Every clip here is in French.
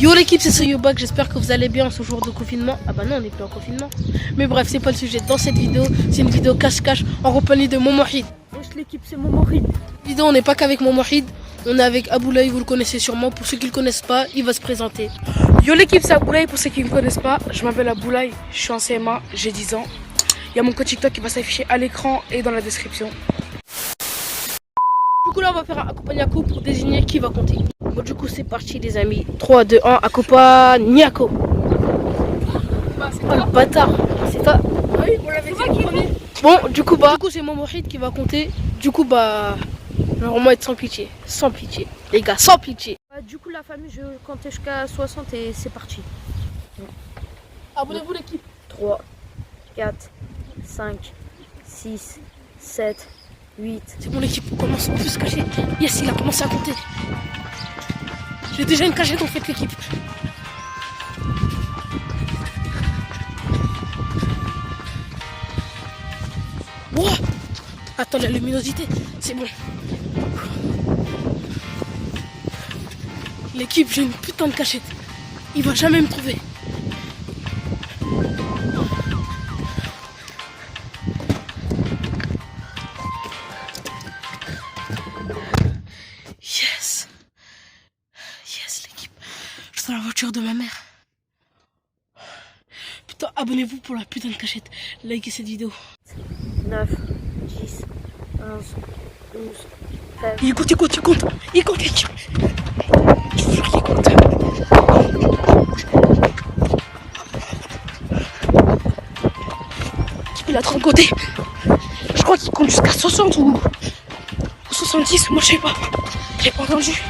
Yo l'équipe, c'est Soyobak, j'espère que vous allez bien en ce jour de confinement. Ah bah non, on n'est plus en confinement. Mais bref, c'est pas le sujet. Dans cette vidéo, c'est une vidéo cache-cache en compagnie de Momohid. Wesh l'équipe, c'est Momohid. Vidéo, on n'est pas qu'avec Momohid, on est avec Aboulaye, vous le connaissez sûrement. Pour ceux qui le connaissent pas, il va se présenter. Yo l'équipe, c'est Aboulaye, pour ceux qui ne me connaissent pas. Je m'appelle Aboulaye, je suis en CMA, j'ai 10 ans. Il y a mon code TikTok qui va s'afficher à l'écran et dans la description. Du coup là, on va faire un accompagnako pour désigner qui va compter. Bon, du coup, c'est parti les amis. 3, 2, 1, accompagnako. Oh le bâtard, c'est toi. Oui, on l'avait dit en premier. Bon, du coup, c'est Momohid qui va compter. Du coup, normalement être sans pitié. Sans pitié. Les gars, sans pitié. Du coup, la famille, je comptais jusqu'à 60 et c'est parti. Abonnez-vous l'équipe. 3, 4, 5, 6, 7, 8. C'est bon l'équipe, on commence, on peut se cacher. Yes, il a commencé à compter. J'ai déjà une cachette en fait l'équipe. Wow. Attends, la luminosité, c'est bon. L'équipe, j'ai une putain de cachette. Il va jamais me trouver. Yes. Yes l'équipe. Je suis dans la voiture de ma mère. Putain, abonnez-vous pour la putain de cachette. Likez cette vidéo. 9, 10, 11, 12, 13. Il compte. Je vous jure qu'il compte. Il a trop compté. Je crois qu'il compte jusqu'à 60 ou 70. Moi, je sais pas. J'ai pas entendu.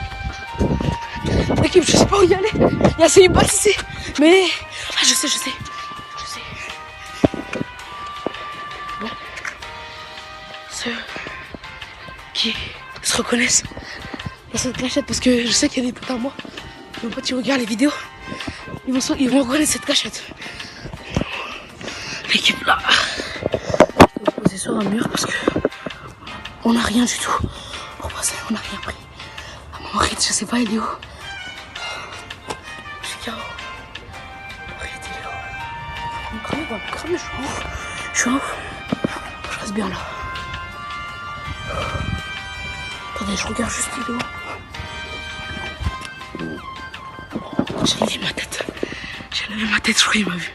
L'équipe, je sais pas où y aller. Il y a assez bâtissé. Mais. Ah, je sais. Bon. Ceux qui se reconnaissent dans cette cachette, parce que je sais qu'il y a des potes à moi. Mes potes, ils regardent les vidéos. Ils vont reconnaître cette cachette. L'équipe là. Je vais me poser sur un mur parce que on n'a rien du tout. Pour passer, on n'a rien pris. Ah, mon mari, je sais pas, il est où? Je suis KO. Arrête, il est où? Il va me cramer, je suis en haut. Je reste bien là. Attendez, je regarde juste, il est où? J'ai levé ma tête. Je crois qu'il m'a vu.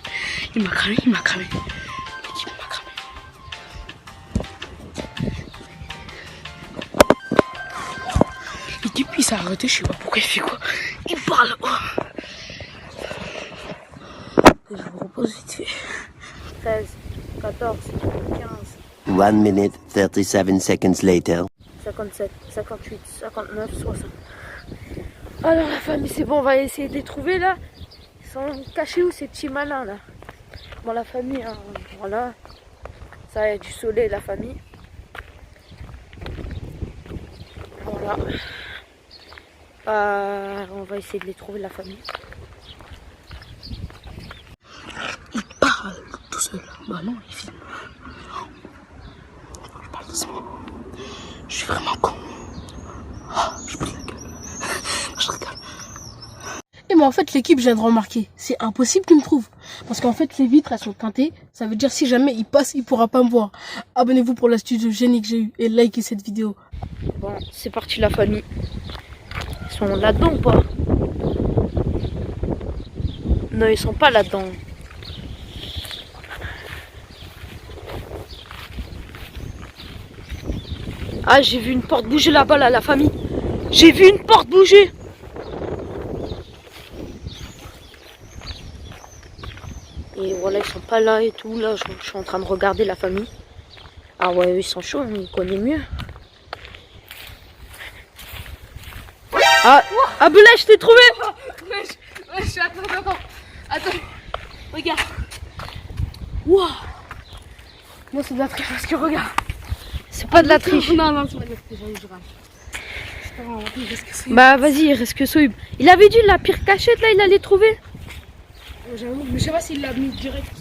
Il m'a cramé. L'équipe m'a cramé. L'équipe, il s'est arrêté, je sais pas pourquoi il fait quoi. Il parle. Oh. Je vous repose vite fait. 13, 14, 15. 1 minute 37 seconds later. 57, 58, 59, 60. Alors la famille, c'est bon, on va essayer de les trouver là. Ils sont cachés où ces petits malins là? Bon la famille, hein, voilà. Ça y a du soleil la famille. Voilà. On va essayer de les trouver la famille. Il parle tout seul. Bah non, il filme. Je parle doucement. Je suis vraiment con. Ah, je pète la gueule. Je rigole. Et mais en fait, l'équipe, je viens de remarquer, c'est impossible qu'il me trouve. Parce qu'en fait, les vitres, elles sont teintées. Ça veut dire si jamais il passe, il pourra pas me voir. Abonnez-vous pour l'astuce de génie que j'ai eu et likez cette vidéo. Bon, c'est parti la famille. Ils sont là-dedans ou pas? Non, ils sont pas là-dedans. Ah, j'ai vu une porte bouger là-bas, là, la famille. J'ai vu une porte bouger. Et voilà, ils sont pas là et tout. Là, je suis en train de regarder la famille. Ah ouais, ils sont chauds, ils connaissent mieux. Ah, Aboulaye, je t'ai trouvé. Wesh, attends. Regarde. Waouh. Moi, c'est de la triche parce que regarde. C'est pas de la triche. Non, c'est pas de la triche, je râle. Bah vas-y, reste que Soyib. Il avait dit la pire cachette là, il allait trouver. J'avoue, mais je sais pas s'il l'a mis direct.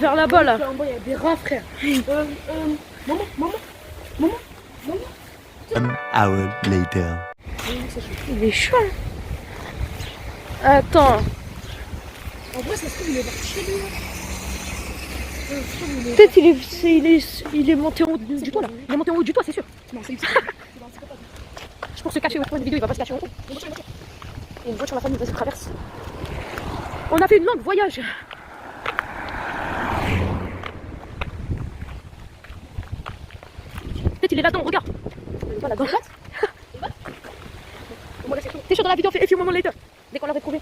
vers là-bas là. En bas, il y a des rats, frère. Maman. 1 hour later. Il est chaud. Attends. En vrai, ça se trouve, il est parti chez lui. Peut-être il est monté en haut du toit là. Il est monté en haut du toit, c'est sûr. Non, c'est Je pour se cacher, pour une vidéo, il va pas se cacher en haut. Il y a une voiture, la famille, vas-y, traverse. On a fait une longue voyage. Peut-être il est là-dedans, regarde. Voilà, dans le T'es chaud dans la vidéo, fais moment later. Dès qu'on l'aurait trouvé.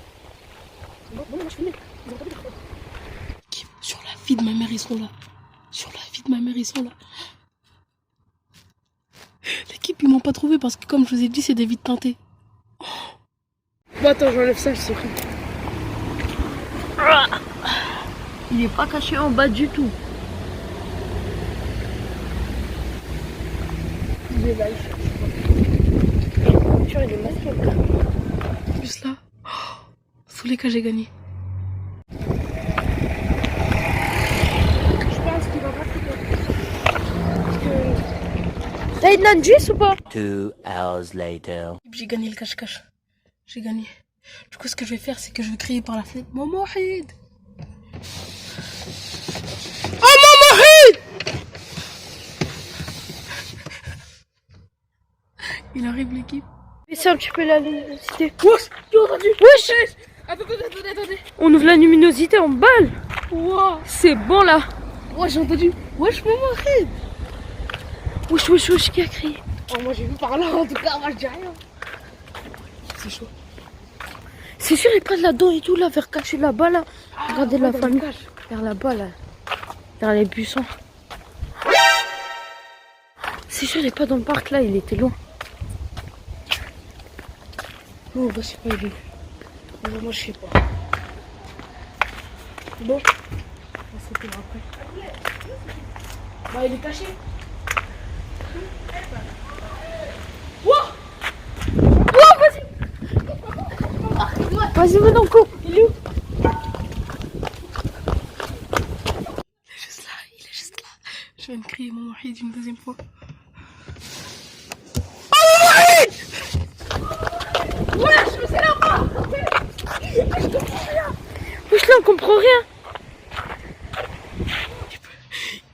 Bon, moi je filme. Sur la vie de ma mère, ils sont là. Sur la vie de ma mère, ils sont là. L'équipe, ils m'ont pas trouvé parce que, comme je vous ai dit, c'est des vides teintées. Bon, attends, j'enlève ça, je sais plus. Il est pas caché en bas du tout. Il est là, il Il est masqué. Juste là. Sous les cas, j'ai gagné. Je pense qu'il va pas trouver. T'as une Nanjus ou pas? 2 hours later. J'ai gagné le cache-cache. J'ai gagné. Du coup, ce que je vais faire, c'est que je vais crier par la fenêtre. Maman Hid. Oh, Maman Hid. Il arrive, l'équipe. Baissez un petit peu la luminosité. Wesh, tu as entendu? Wesh. Attendez. On ouvre la luminosité en balle. Wow. C'est bon là. Ouais, j'ai entendu. Wesh, Maman Hid. Wesh, qui a crié? Oh, moi, j'ai vu par là, en tout cas, moi, je dis rien. C'est chaud. C'est sûr, il est pas là-dedans et tout, là, vers cacher là-bas, là. Regardez la famille. Vers là-bas, là. Vers les buissons. C'est sûr, il est pas dans le parc, là, il était loin. Oh, bah, je sais pas, il est. Moi, je sais pas. Bon. On s'en fait après. Bah, il est caché. Vas-y, maintenant, cours. Il est où? Il est juste là. Je vais me crier Maman Hid une deuxième fois. Wesh, là, on comprend rien.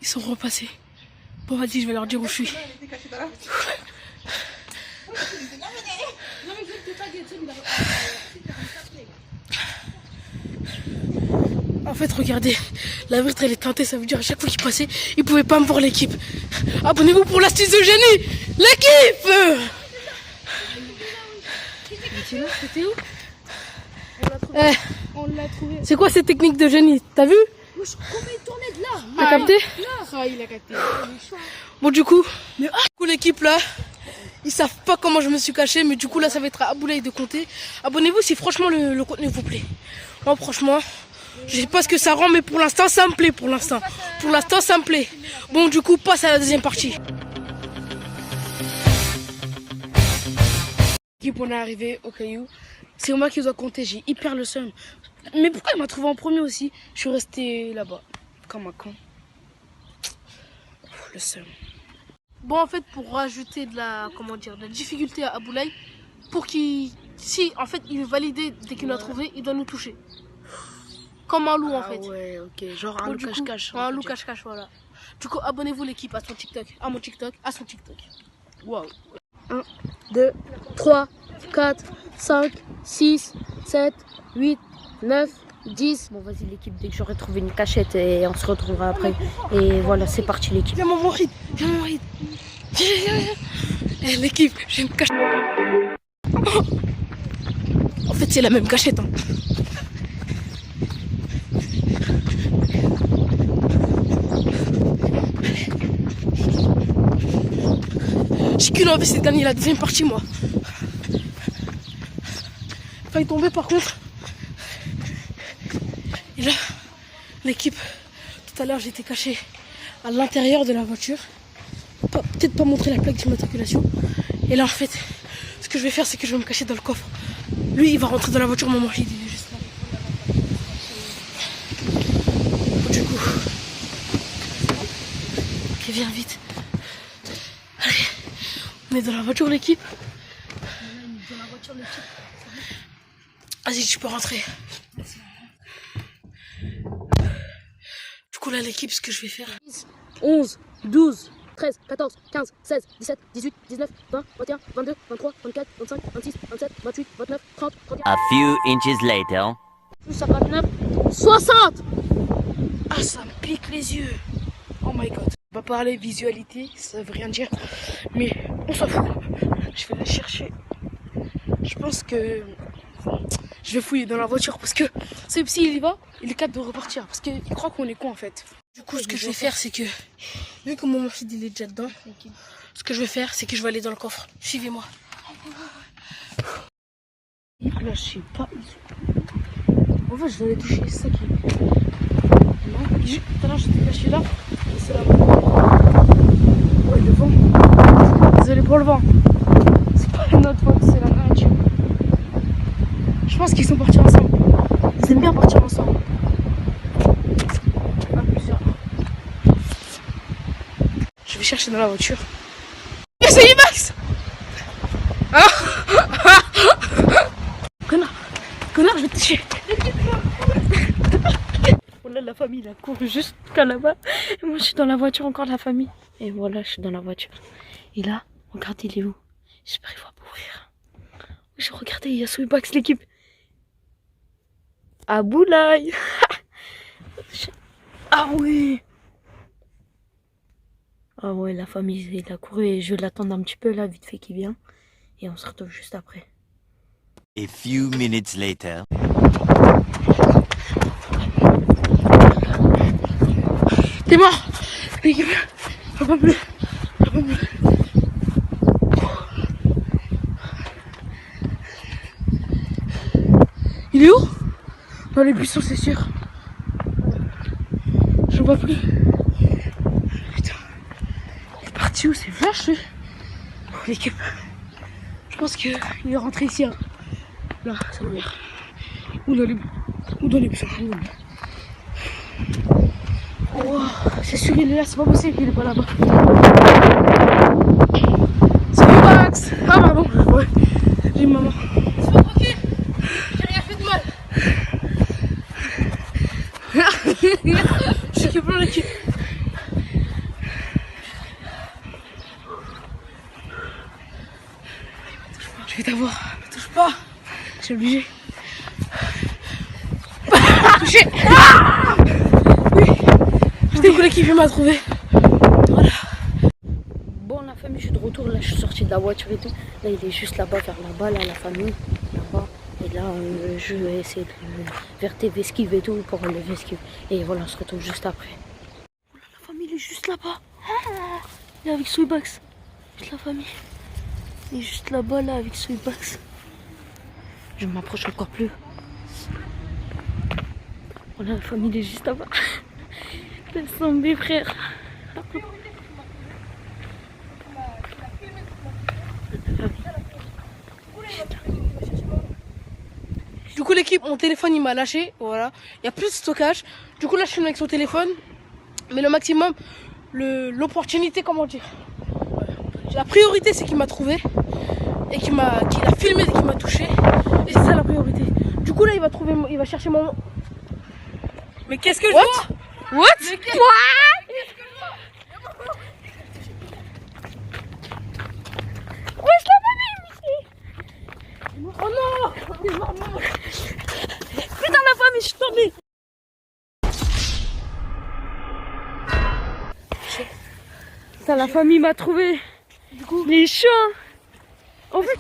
Ils sont repassés. Bon, vas-y, je vais leur dire où je suis. En fait, regardez, la vitre elle est teintée, ça veut dire à chaque fois qu'ils passaient, ils pouvaient pas me voir l'équipe. Abonnez-vous pour l'astuce de génie, l'équipe. C'était où? On l'a trouvé. C'est quoi cette technique de génie? T'as vu? Comment il tournait de là? T'as capté? Ah, il a capté. Bon, du coup, l'équipe là, ils savent pas comment je me suis caché, mais du coup là ça va être à Aboulaye de compter. Abonnez-vous si franchement le contenu vous plaît. Moi franchement, je sais pas ce que ça rend, mais pour l'instant ça me plaît. Pour l'instant ça me plaît. Bon, du coup, passe à la deuxième partie. L'équipe, on est arrivé au caillou. C'est moi qui dois compter, j'ai hyper le seum. Mais pourquoi il m'a trouvé en premier aussi? Je suis resté là-bas, comme un con. Le seum. Bon, en fait, pour rajouter de la difficulté à Aboulaye, pour qu'il, si en fait il est validé dès qu'il l'a trouvé, il doit nous toucher. Comme un loup en fait. Ouais, ok, genre un Bon, loup du coup, cache-cache. un loup cache-cache, voilà. Du coup, abonnez-vous l'équipe à son TikTok, à mon TikTok, à son TikTok. Waouh. 1, 2, 3, 4, 5, 6, 7, 8, 9, 10. Bon, vas-y, l'équipe, dès que j'aurai trouvé une cachette, et on se retrouvera après. Et voilà, c'est parti, l'équipe. Viens, Maman Hid, viens, Maman Hid. Viens. Eh, l'équipe, j'ai une cachette. Oh. En fait, c'est la même cachette. Hein. J'ai qu'une envie, c'est de gagner la deuxième partie, moi. Failli tomber, par contre. Et là, l'équipe, tout à l'heure, j'étais caché à l'intérieur de la voiture. Peut-être pas montrer la plaque d'immatriculation. Et là, en fait, ce que je vais faire, c'est que je vais me cacher dans le coffre. Lui, il va rentrer dans la voiture, Maman Hid, il est juste là. Du coup, viens vite. Allez, on est dans la voiture l'équipe. Vas-y, tu peux rentrer. Du coup là l'équipe, ce que je vais faire. 11, 12, 13, 14, 15, 16, 17, 18, 19, 20, 21, 22, 23, 24, 25, 26, 27, 28, 29, 30, 31. A few inches later. 59, 60. Ah, ça me pique les yeux. Oh my god. On va parler visualité, ça veut rien dire. Mais on s'en fout. Je vais aller chercher. Je pense que je vais fouiller dans la voiture parce que ce psy il y va, il est capable de repartir parce qu'il croit qu'on est con en fait. Du coup, ce que je vais faire, c'est que vu que mon fils il est déjà dedans, ce que je vais faire, c'est que je vais aller dans le coffre. Suivez-moi. Là, je sais pas. En fait, je dois les toucher, c'est ça qui est. Non, tout à l'heure j'étais caché là, et c'est là. Ouais, le vent. Désolé pour le vent. C'est pas notre faute, c'est la nature. Je pense qu'ils sont partis ensemble. Ils aiment bien partir ensemble. À plusieurs. Je vais chercher dans la voiture. Mais c'est Max. Ah. Connard, je vais te tuer. Voilà, la famille, elle court jusqu'à là-bas. Et moi, je suis dans la voiture encore, la famille. Et voilà, je suis dans la voiture. Et là, regardez, il est où? J'espère qu'il va mourir. Regardez, il y a Sweetbax, l'équipe. Aboulaye. Ah oui. Ah ouais, la famille, il a couru et je vais l'attendre un petit peu là, vite fait qu'il vient. Et on se retrouve juste après. A few minutes later. T'es mort. L'équipe. Je peux pas plus. Il est où? Dans les buissons, c'est sûr. Je vois plus. Putain. Il est parti où? C'est flash, lui. Oh, l'équipe. Je pense qu'il est rentré ici. Hein. Là, ça va bien. Ou dans les buissons. Oh, c'est sûr, il est là. C'est pas possible qu'il est pas là-bas. C'est Max. Ah, pardon. Ouais. J'ai une maman. C'est pas tranquille. J'ai rien fait de mal. Je suis qui plein l'équipe. Je vais t'avoir. Ne touche pas. Je suis obligé. Touché. Oui. Du coup l'équipe m'a trouvé. Voilà. Bon, la famille, je suis de retour. Là, je suis sortie de la voiture et tout. Là, il est juste là-bas, vers là-bas, là, la famille. Là-bas. Et là, je vais essayer de vers tes esquives et tout pour enlever esquive. Et voilà, on se retrouve juste après. Oh là, la famille, il est juste là-bas. Il est avec Sweetbax. Juste la famille. Il est juste là-bas, là, avec Sweetbax. Je m'approche encore plus. Voilà, la famille, il est juste là-bas. Laisse tomber, frère. Du coup l'équipe, mon téléphone il m'a lâché, voilà. Il y a plus de stockage. Du coup là je filme avec son téléphone. Mais le maximum, l'opportunité, comment dire. La priorité c'est qu'il m'a trouvé. Et qu'il a filmé et qu'il m'a touché. Et c'est ça la priorité. Du coup là il va chercher mon... Mais qu'est-ce que je vois? What? Oh non! Putain, la famille, je suis tombée. Putain, la famille m'a trouvé. Du coup, Les chiens. En fait,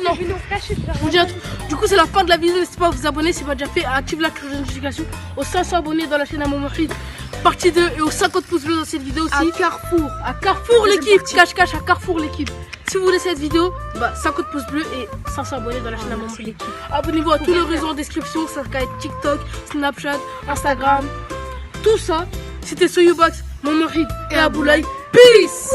non. Je vous dis un truc. Du coup c'est la fin de la vidéo. N'hésitez pas à vous abonner si ce n'est pas déjà fait, à activer la cloche de notification. Aux 500 abonnés dans la chaîne à mon mari. Partie 2 et aux 50 pouces bleus dans cette vidéo aussi. À Carrefour l'équipe. Cache à Carrefour l'équipe. Si vous voulez cette vidéo, 50 pouces bleus et 500 abonnés dans la chaîne à mon mari. Abonnez-vous à tous les réseaux en description. Ça va être TikTok, Snapchat, Instagram. Tout ça. C'était Sweetbax, mon mari et Aboulaye. Peace.